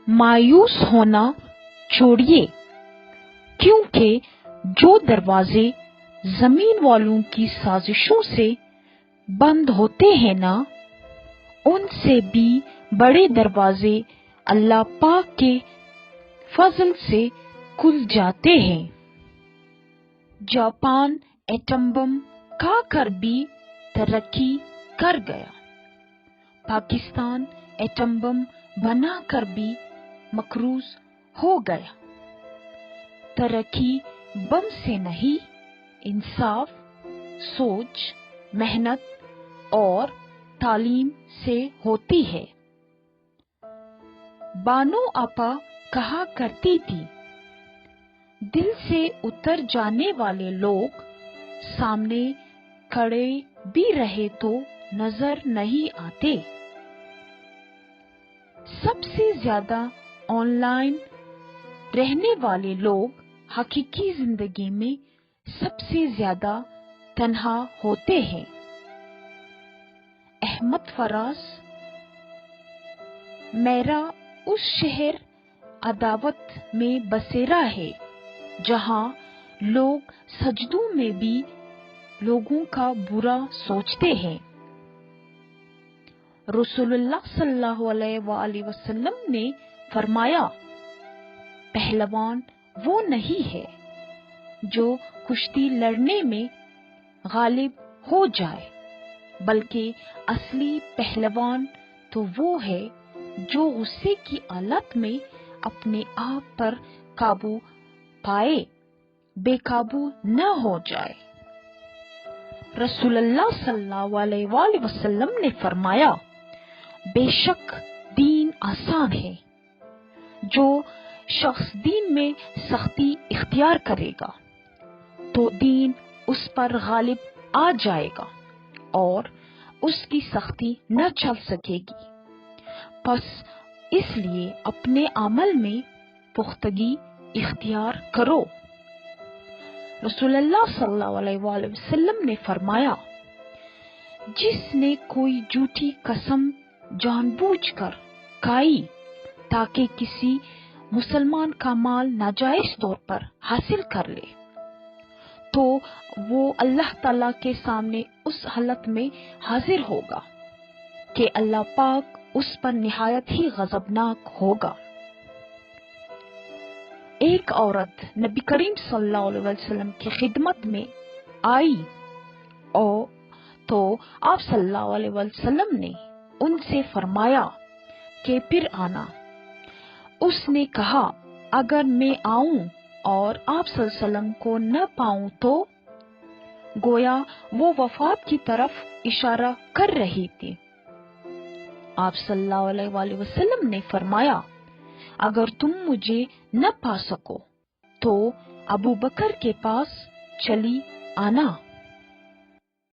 मायूस होना छोड़िए, क्योंकि जो दरवाजे जमीन वालों की साजिशों से बंद होते हैं ना, उनसे भी बड़े दरवाजे अल्लाह पाक के फजल से खुल जाते हैं। जापान एटम बम खाकर भी तरक्की कर गया। पाकिस्तान एटम बम बनाकर भी मकरूज हो गया। तरक्की बम से नहीं, इंसाफ, सोच, मेहनत और तालीम से होती है। बानो आपा कहा करती थी, दिल से उतर जाने वाले लोग सामने खड़े भी रहे तो नजर नहीं आते। सबसे ज्यादा ऑनलाइन रहने वाले लोग हकीकी जिंदगी में सबसे ज्यादा तन्हा होते हैं। अहमद फराज, मेरा उस शहर अदावत में बसेरा है जहां लोग सजदों में भी लोगों का बुरा सोचते हैं। रसूलुल्लाह सल्लल्लाहु अलैहि वसल्लम ने फरमाया, पहलवान वो नहीं है जो कुश्ती लड़ने में गालिब हो जाए, बल्कि असली पहलवान तो वो है जो गुस्से की हालत में अपने आप पर काबू पाए, बेकाबू न हो जाए। रसूलुल्लाह सल्लल्लाहु अलैहि वसल्लम ने फरमाया, बेशक दीन आसान है। जो शख्स दीन में सख्ती इख्तियार करेगा तो दीन उस पर गालिब आ जाएगा और उसकी सख्ती न चल सकेगी। बस इसलिए अपने अमल में पुख्तगी इख्तियार करो। रसूलुल्लाह सल्लल्लाहु अलैहि वसल्लम ने फरमाया, जिसने कोई झूठी कसम जानबूझकर खाई ताकि किसी मुसलमान का माल नाजायज तौर पर हासिल कर ले, तो वो अल्लाह ताला के सामने उस हालत में हाजिर होगा कि अल्लाह पाक उस पर निहायत ही गजबनाक होगा। एक औरत नबी करीम सल्लल्लाहु अलैहि वसल्लम की खिदमत में आई और तो आप सल्लल्लाहु अलैहि वसल्लम ने उनसे फरमाया कि फिर आना। उसने कहा, अगर मैं आऊं और आप सल्लल्लाहु अलैहि वसल्लम को न पाऊं तो? गोया वो वफात की तरफ इशारा कर रही थी। आप सल्लल्लाहु अलैहि वसल्लम ने फरमाया, अगर तुम मुझे न पा सको तो अबू बकर के पास चली आना।